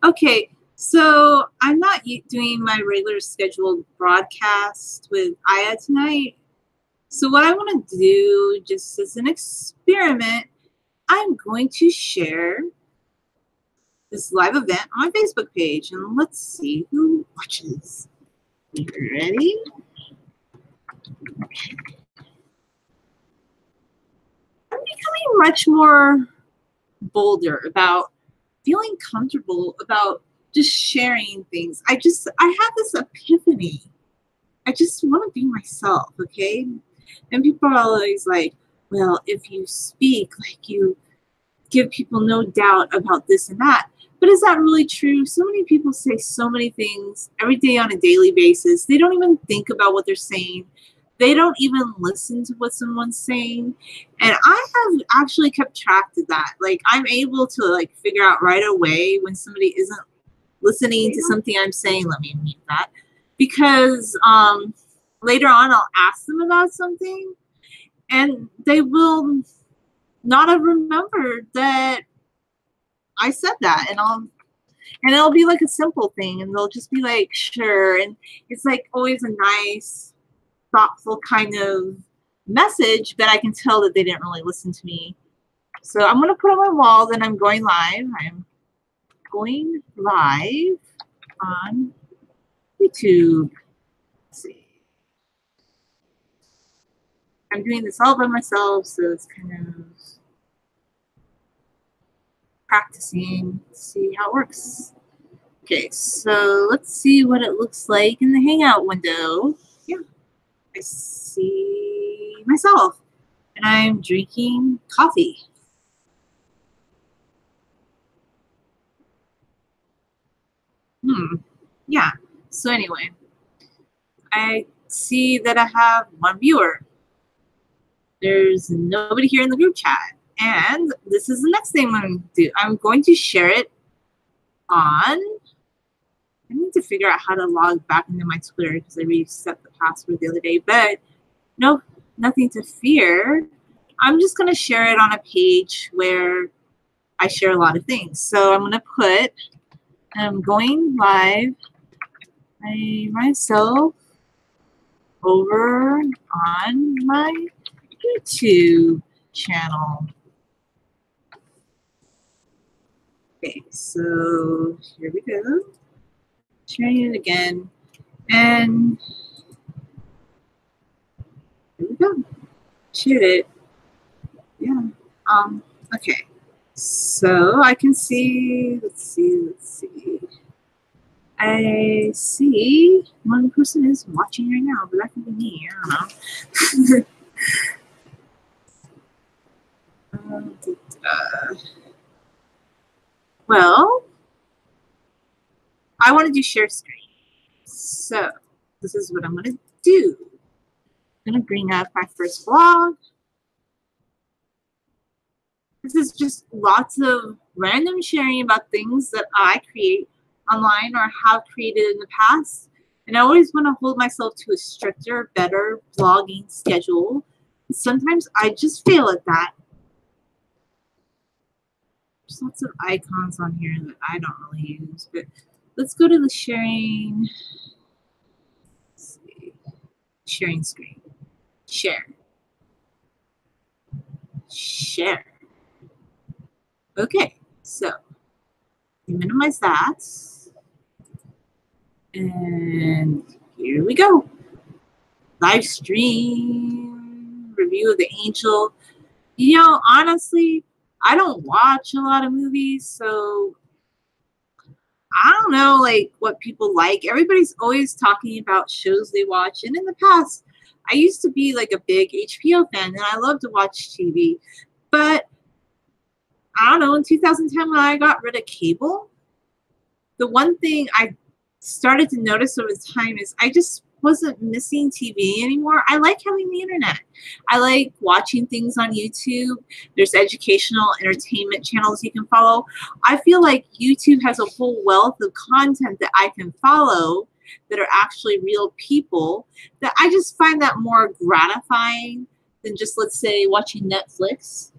Okay, so I'm not doing my regular scheduled broadcast with Aya tonight. So what I want to do, just as an experiment, I'm going to share this live event on my Facebook page, and let's see who watches. You ready? I'm becoming much more bolder about feeling comfortable about just sharing things. I have this epiphany. I just want to be myself, okay? And people are always like, well, if you speak, like you give people no doubt about this and that. But is that really true? So many people say so many things every day on a daily basis. They don't even think about what they're saying. They don't even listen to what someone's saying. And I have actually kept track of that. Like I'm able to like figure out right away when somebody isn't listening to something I'm saying. Let me mute that. Because later on I'll ask them about something and they will not have remembered that I said that, and it'll be like a simple thing, and they'll just be like, sure. And it's like always a nice, thoughtful kind of message, but I can tell that they didn't really listen to me. So I'm going to put on my wall that I'm going live. I'm going live on YouTube. Let's see. I'm doing this all by myself, so it's kind of practicing to see how it works. Okay, so let's see what it looks like in the Hangout window. Yeah, I see myself, and I'm drinking coffee. Yeah, so anyway, I see that I have one viewer. There's nobody here in the group chat. And this is the next thing I'm going to do. I'm going to share it on, I need to figure out how to log back into my Twitter because I reset the password the other day, but no, nothing to fear. I'm just going to share it on a page where I share a lot of things. So I'm going to put, I'm going live by myself over on my YouTube channel. Okay, so here we go. Sharing it again. And here we go. Shoot it. Yeah. Okay. So I can see, let's see. I see one person is watching right now, but that could be me. I don't know. Well, I want to do share screen. So this is what I'm going to do. I'm going to bring up my first blog. This is just lots of random sharing about things that I create online or have created in the past. And I always want to hold myself to a stricter, better blogging schedule. Sometimes I just fail at that. There's lots of icons on here that I don't really use, but let's go to the sharing. Let's see. Sharing screen. Share. Share. Okay, so minimize that. And here we go. Live stream review of The Angel. You know, honestly, I don't watch a lot of movies, so I don't know like what people like. Everybody's always talking about shows they watch, and in the past, I used to be like a big HBO fan, and I love to watch TV. But I don't know, in 2010 when I got rid of cable, the one thing I started to notice over time is I just wasn't missing TV anymore. I like having the internet. I like watching things on YouTube. There's educational entertainment channels you can follow. I feel like YouTube has a whole wealth of content that I can follow that are actually real people, that I just find that more gratifying than just, let's say, watching Netflix.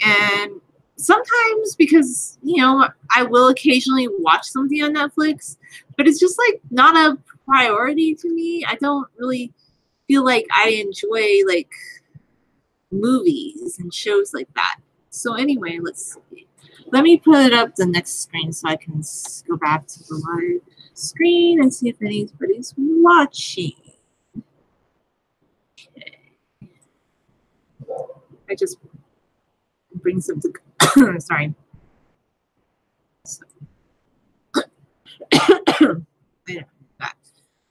And sometimes because, you know, I will occasionally watch something on Netflix, but it's just like not a priority to me. I don't really feel like I enjoy like movies and shows like that. So anyway, let's see. Let me put it up the next screen so I can go back to the live screen and see if anybody's watching. Okay. I just bring some to sorry.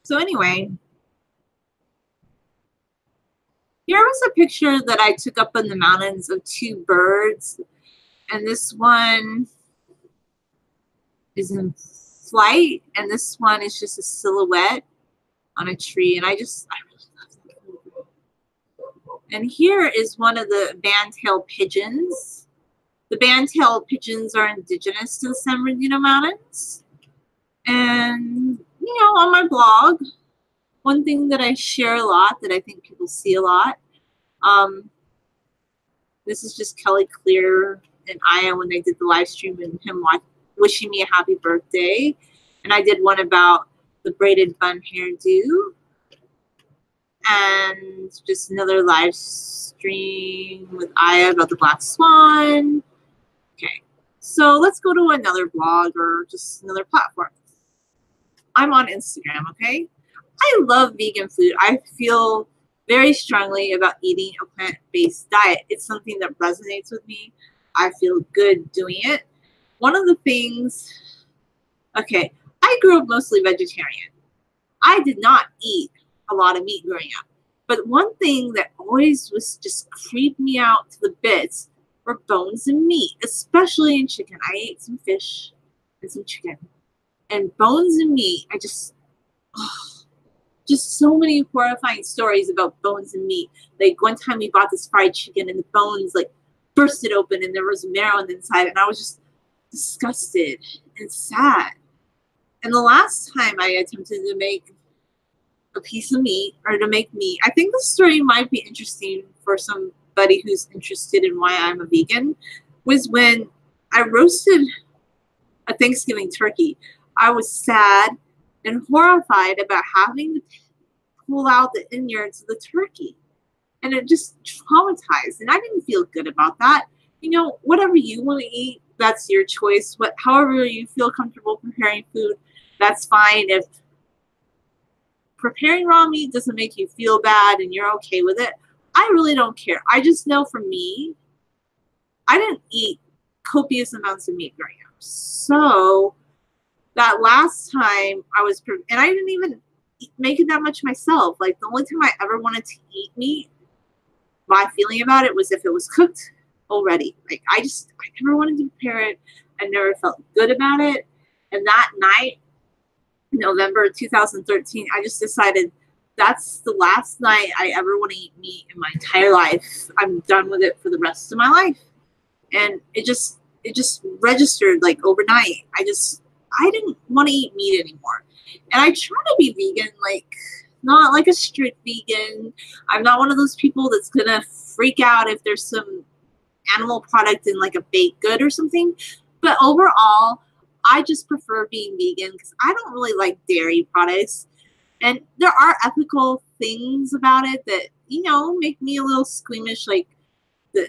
So anyway, here was a picture that I took up in the mountains of two birds, and this one is in flight, and this one is just a silhouette on a tree, and I really love that photo. And here is one of the band-tailed pigeons. The band-tailed pigeons are indigenous to the San Bernardino Mountains. And, you know, on my blog, one thing that I share a lot that I think people see a lot, this is just Kelly Clear and Aya when they did the live stream and him wishing me a happy birthday. And I did one about the braided bun hairdo. And just another live stream with Aya about the Black Swan. Okay, so let's go to another blog or just another platform. I'm on Instagram, okay? I love vegan food. I feel very strongly about eating a plant-based diet. It's something that resonates with me. I feel good doing it. One of the things, okay, I grew up mostly vegetarian. I did not eat a lot of meat growing up. But one thing that always was just creeped me out to the bits were bones and meat, especially in chicken. I ate some fish and some chicken. And bones and meat, I just so many horrifying stories about bones and meat. Like one time we bought this fried chicken and the bones like bursted open and there was marrow on the inside, and I was just disgusted and sad. And the last time I attempted to make a piece of meat or to make meat, I think the story might be interesting for somebody who's interested in why I'm a vegan, was when I roasted a Thanksgiving turkey. I was sad and horrified about having to pull out the innards of the turkey. And it just traumatized. And I didn't feel good about that. You know, whatever you want to eat, that's your choice. However you feel comfortable preparing food, that's fine. If preparing raw meat doesn't make you feel bad and you're okay with it, I really don't care. I just know for me, I didn't eat copious amounts of meat growing up. So that last time I was, and I didn't even make it that much myself. Like the only time I ever wanted to eat meat, my feeling about it was if it was cooked already. Like I never wanted to prepare it. I never felt good about it. And that night, November 2013, I just decided that's the last night I ever want to eat meat in my entire life. I'm done with it for the rest of my life. And it just registered like overnight. I didn't want to eat meat anymore. And I try to be vegan, like not like a strict vegan. I'm not one of those people that's gonna freak out if there's some animal product in like a baked good or something. But overall, I just prefer being vegan because I don't really like dairy products. And there are ethical things about it that, you know, make me a little squeamish, like whatever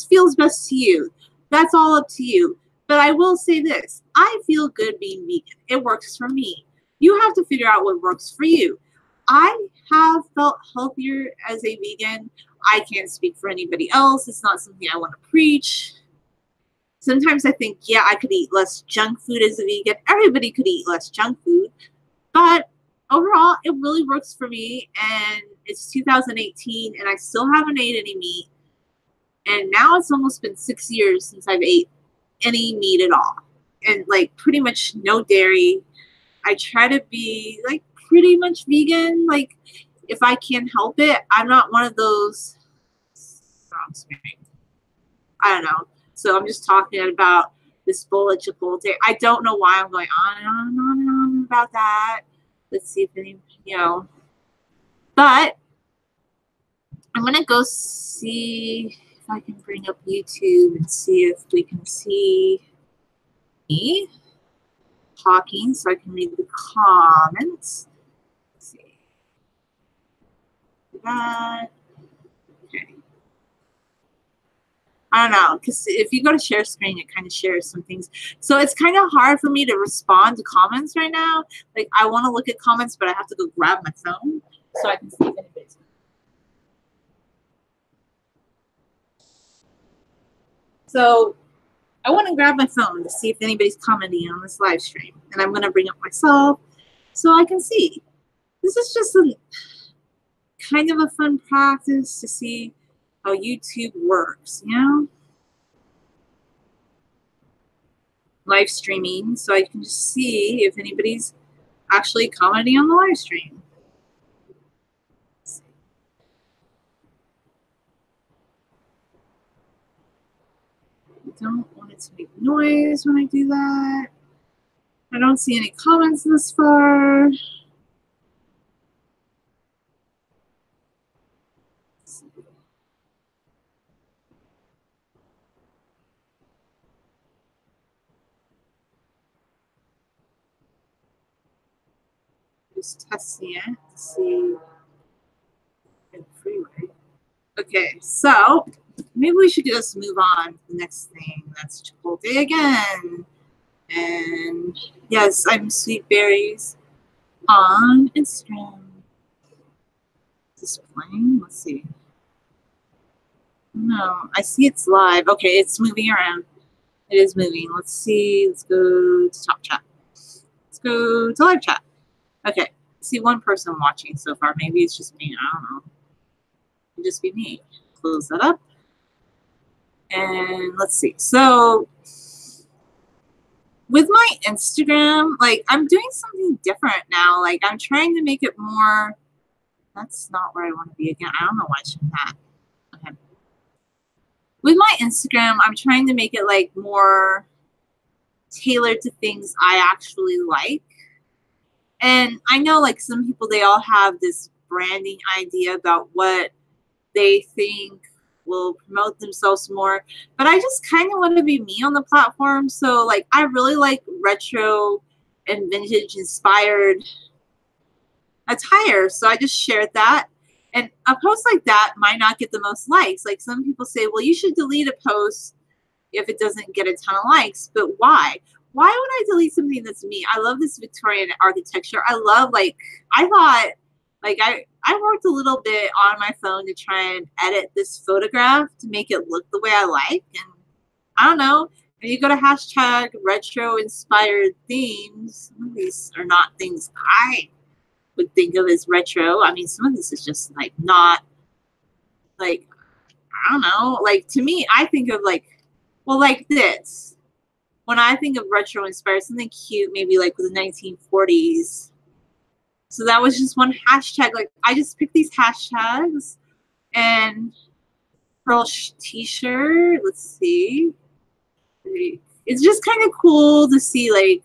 feels best to you. That's all up to you. But I will say this, I feel good being vegan. It works for me. You have to figure out what works for you. I have felt healthier as a vegan. I can't speak for anybody else. It's not something I want to preach. Sometimes I think, yeah, I could eat less junk food as a vegan. Everybody could eat less junk food. But overall, it really works for me. And it's 2018, and I still haven't ate any meat. And now it's almost been 6 years since I've ate any meat at all. And like pretty much no dairy. I try to be like pretty much vegan. Like if I can help it, I'm not one of those. I don't know. So I'm just talking about this bowl of Chipotle. I don't know why I'm going on and on and on and on about that. Let's see if any, But I'm going to go see if I can bring up YouTube and see if we can see me talking so I can read the comments. Let's see. That. Okay. I don't know, because if you go to share screen, it kind of shares some things. So it's kind of hard for me to respond to comments right now. Like, I want to look at comments, but I have to go grab my phone so I can see if anybody's. So I want to grab my phone to see if anybody's commenting on this live stream. And I'm going to bring up myself so I can see. This is just a kind of a fun practice to see how YouTube works, you know? Live streaming, so I can just see if anybody's actually commenting on the live stream. I don't want it to make noise when I do that. I don't see any comments this far. Just testing it to see in the freeway. Okay, so maybe we should just move on to the next thing. That's Chipotle again. And yes, I'm Sweet Berries on Instagram. Is this playing? Let's see. No, I see it's live. Okay, it's moving around. It is moving. Let's see. Let's go to top chat. Let's go to live chat. Okay, I see one person watching so far. Maybe it's just me. I don't know. It could just be me. Close that up. And let's see. So with my Instagram, like, I'm doing something different now. Like, I'm trying to make it more. That's not where I want to be again. I don't know why I shouldn't have. Okay. With my Instagram, I'm trying to make it like more tailored to things I actually like. And I know, like, some people, they all have this branding idea about what they think will promote themselves more. But I just kind of want to be me on the platform. So, like, I really like retro and vintage inspired attire. So I just shared that. And a post like that might not get the most likes. Like, some people say, well, you should delete a post if it doesn't get a ton of likes. But why? Why would I delete something that's me? I love this Victorian architecture. I love, like, I thought, like, I worked a little bit on my phone to try and edit this photograph to make it look the way I like. And I don't know. If you go to hashtag retro inspired themes, some of these are not things I would think of as retro. I mean, some of this is just, like, not, like, I don't know. Like, to me, I think of, like, well, like this. When I think of retro inspired, something cute, maybe like the 1940s. So that was just one hashtag. Like, I just picked these hashtags. And pearl t-shirt. Let's see. It's just kind of cool to see, like,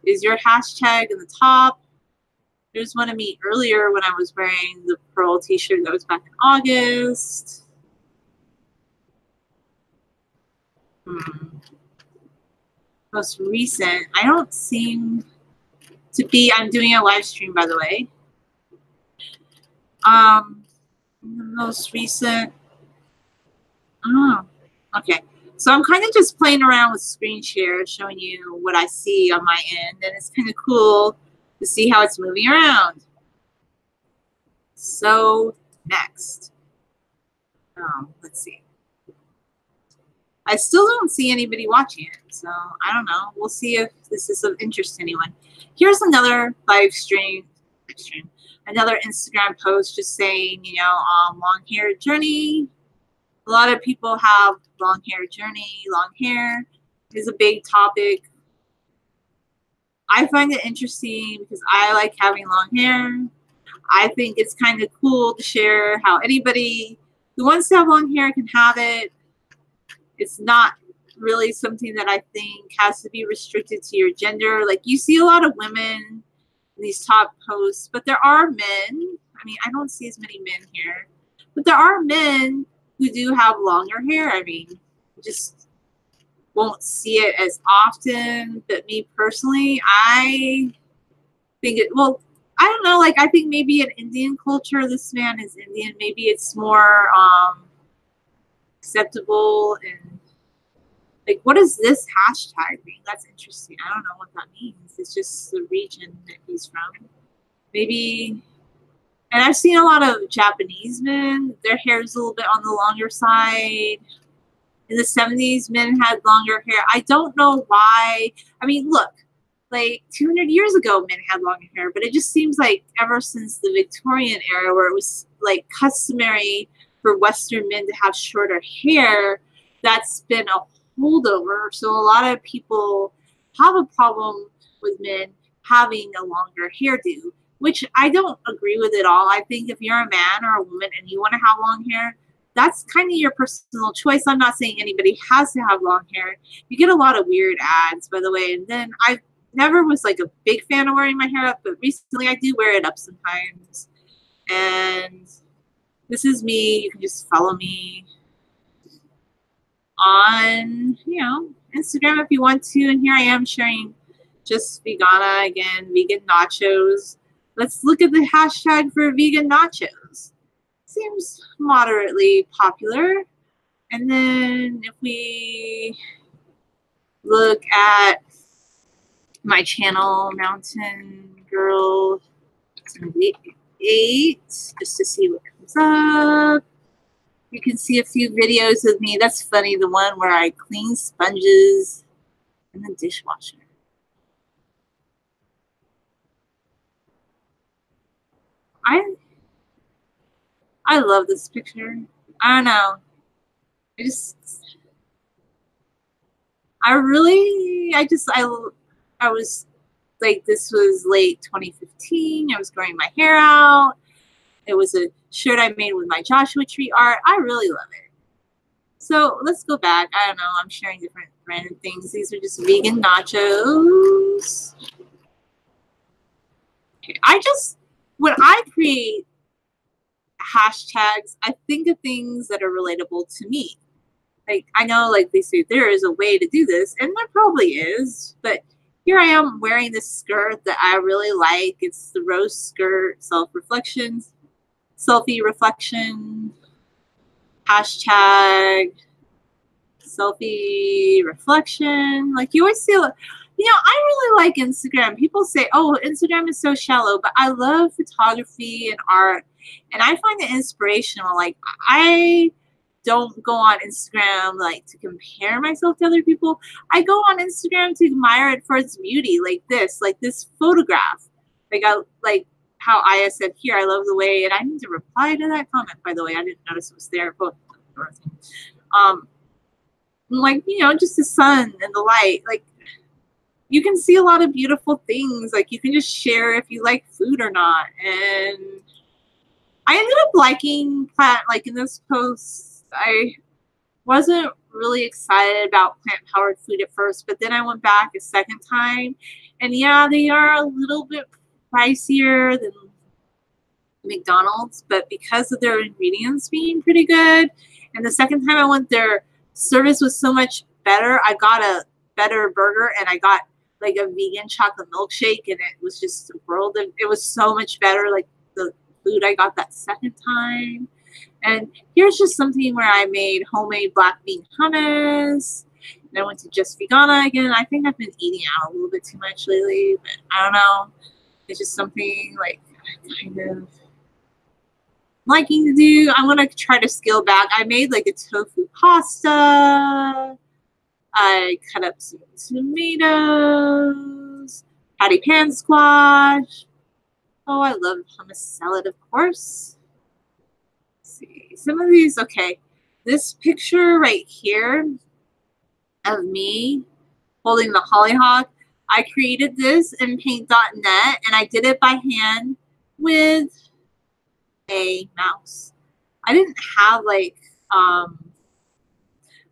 is your hashtag in the top? There's one of me earlier when I was wearing the pearl t-shirt that was back in August. Most recent, I don't seem to be. I'm doing a live stream, by the way. The most recent. Oh, okay. So I'm kind of just playing around with screen share, showing you what I see on my end, and it's kind of cool to see how it's moving around. So next, let's see. I still don't see anybody watching it, so I don't know. We'll see if this is of interest to anyone. Here's another live stream, another Instagram post just saying, you know, long hair journey. A lot of people have long hair journey. Long hair is a big topic. I find it interesting because I like having long hair. I think it's kind of cool to share how anybody who wants to have long hair can have it. It's not really something that I think has to be restricted to your gender. Like, you see a lot of women in these top posts, but there are men. I mean, I don't see as many men here, but there are men who do have longer hair. I mean, just won't see it as often. But me personally, I think it, well, I don't know, like I think maybe in Indian culture, this man is Indian, maybe it's more acceptable. And like, what does this hashtag mean? That's interesting. I don't know what that means. It's just the region that he's from. Maybe. And I've seen a lot of Japanese men, their hair is a little bit on the longer side. In the 70s, men had longer hair. I don't know why. I mean, look, like 200 years ago, men had longer hair, but it just seems like ever since the Victorian era, where it was like customary for Western men to have shorter hair, that's been a holdover. So a lot of people have a problem with men having a longer hairdo, which I don't agree with at all. I think if you're a man or a woman and you want to have long hair, that's kind of your personal choice. I'm not saying anybody has to have long hair. You get a lot of weird ads, by the way. And then I never was like a big fan of wearing my hair up, but recently I do wear it up sometimes. And this is me. You can just follow me on, Instagram if you want to. And here I am sharing Just Vegana again, vegan nachos. Let's look at the hashtag for vegan nachos. Seems moderately popular. And then if we look at my channel, Mountain Girl 78, just to see what comes up. You can see a few videos of me. That's funny, the one where I clean sponges in the dishwasher. I love this picture. I don't know. I was like, this was late 2015. I was growing my hair out. It was a shirt I made with my Joshua Tree art. I really love it. So let's go back. I don't know. I'm sharing different random things. These are just vegan nachos. Okay. When I create hashtags, I think of things that are relatable to me. Like, I know, like they say, there is a way to do this, and there probably is, but here I am wearing this skirt that I really like. It's the rose skirt, selfie reflection, hashtag selfie reflection. Like, you always see, I really like Instagram. People say, oh, Instagram is so shallow, but I love photography and art, and I find it inspirational. Like, I don't go on Instagram like to compare myself to other people. I go on Instagram to admire it for its beauty, like this photograph. Like how Aya said here, I love the way, and I need to reply to that comment, by the way. I didn't notice it was there. Like, just the sun and the light. Like, you can see a lot of beautiful things. Like, you can just share if you like food or not. And I ended up liking like in this post, I wasn't really excited about plant-powered food at first, but then I went back a second time, and yeah, they are a little bit pricier than McDonald's, but because of their ingredients being pretty good, and the second time I went, their service was so much better. I got a better burger, and I got like a vegan chocolate milkshake, and it was just the world of, it was so much better, like the food I got that second time. And here's just something where I made homemade black bean hummus. And I went to Just Vegana again. I think I've been eating out a little bit too much lately, but I don't know. It's just something like I kind of liking to do. I'm gonna try to scale back. I made like a tofu pasta. I cut up some tomatoes, patty pan squash. Oh, I love hummus salad, of course. Some of these, okay, this picture right here of me holding the hollyhock, I created this in paint.net, and I did it by hand with a mouse. I didn't have like,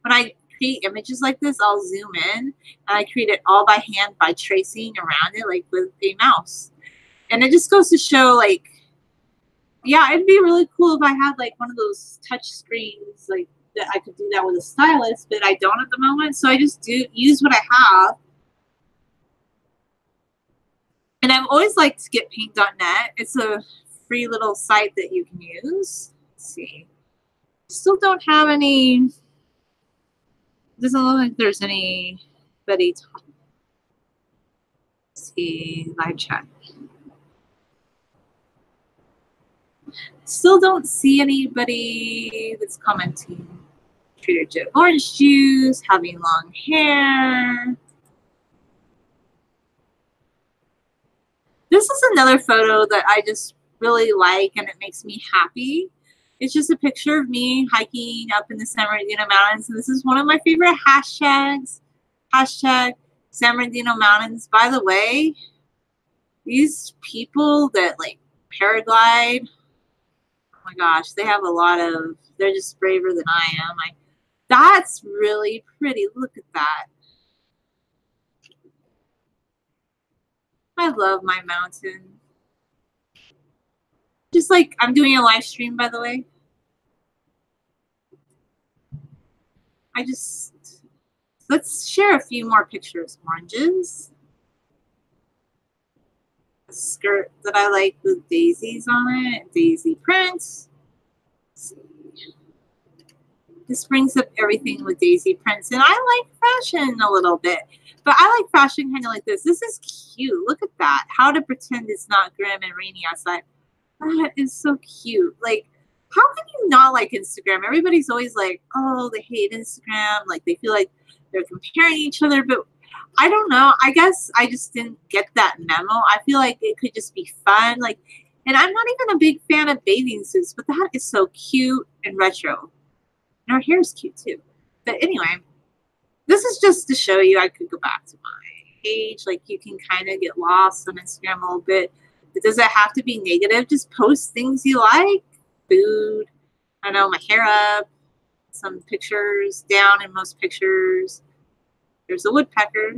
when I create images like this, I'll zoom in, and I create it all by hand by tracing around it like with a mouse. And it just goes to show, like, yeah, it'd be really cool if I had like one of those touch screens, like that I could do that with a stylus, but I don't at the moment. So I just do use what I have. And I've always liked getpaint.net. It's a free little site that you can use. Let's see. Still don't have any. Doesn't look like there's anybody. Let's see, live chat. Still don't see anybody that's commenting. Trader Joe orange juice, having long hair. This is another photo that I just really like and it makes me happy. It's just a picture of me hiking up in the San Bernardino Mountains. And this is one of my favorite hashtags. Hashtag San Bernardino Mountains. By the way, these people that like paraglide, oh my gosh, they have a lot of, they're just braver than I am. That's really pretty. Look at that. I love my mountain. Just like I'm doing a live stream, by the way. Let's share a few more pictures. Oranges. A skirt that I like with daisies on it. Daisy prints. This brings up everything with daisy prints. And I like fashion a little bit. But I like fashion kind of like this. This is cute. Look at that. How to pretend it's not grim and rainy outside. That is so cute. Like, how can you not like Instagram? Everybody's always like, oh, they hate Instagram. Like, they feel like they're comparing each other. But I don't know. I guess I just didn't get that memo. I feel like it could just be fun. Like, and I'm not even a big fan of bathing suits, but that is so cute and retro. And her hair is cute too. But anyway, this is just to show you. I could go back to my page. Like, you can kind of get lost on Instagram a little bit. But does it have to be negative? Just post things you like. Food. I know, my hair up. Some pictures down in most pictures. There's a woodpecker.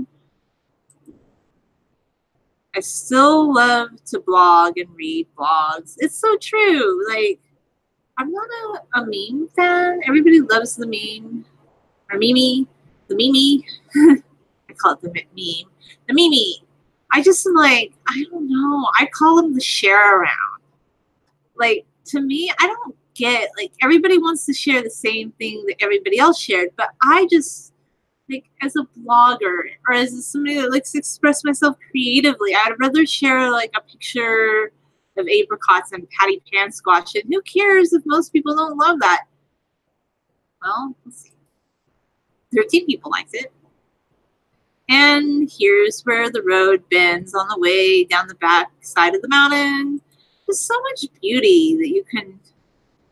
I still love to blog and read blogs. It's so true. Like, I'm not a meme fan. Everybody loves the meme. Or Mimi. The Mimi. I call it the meme. The Mimi. I just am like, I don't know. I call them the share around. Like, to me, I don't get, like, everybody wants to share the same thing that everybody else shared, but I just, like, as a blogger or as somebody that likes to express myself creatively, I'd rather share, like, a picture of apricots and patty pan squash, and who cares if most people don't love that? Well, let's see. 13 people liked it. And here's where the road bends on the way down the back side of the mountain. There's so much beauty that you can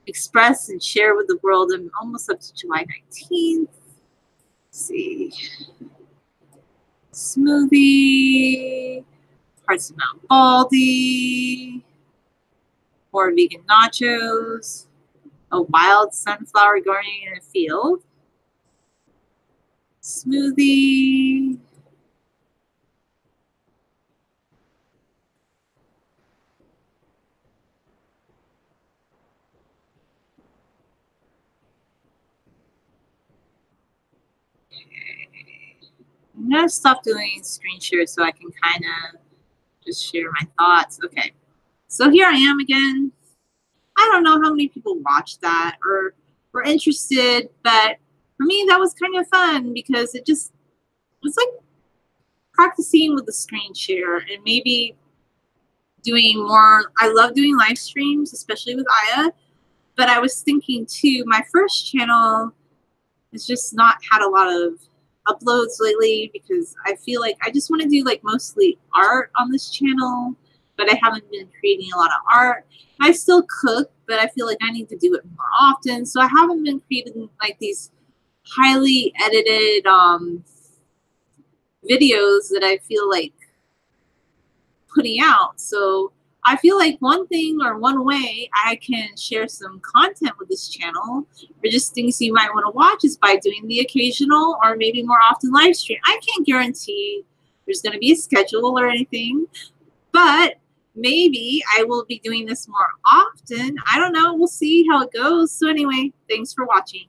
express and share with the world. I'm almost up to July 19th. Let's see. Smoothie. Parts of Mount Baldy. More vegan nachos. A wild sunflower growing in a field. Smoothie. I'm going to stop doing screen share so I can kind of just share my thoughts. Okay, so here I am again. I don't know how many people watched that or were interested, but for me that was kind of fun because it was like practicing with the screen share and maybe doing more. I love doing live streams, especially with Aya, but I was thinking too, my first channel has just not had a lot of uploads lately because I feel like I just want to do like mostly art on this channel, but I haven't been creating a lot of art. I still cook, but I feel like I need to do it more often. So I haven't been creating like these highly edited videos that I feel like putting out. So I feel like one thing or one way I can share some content with this channel or just things you might want to watch is by doing the occasional or maybe more often live stream. I can't guarantee there's going to be a schedule or anything, but maybe I will be doing this more often. I don't know. We'll see how it goes. So anyway, thanks for watching.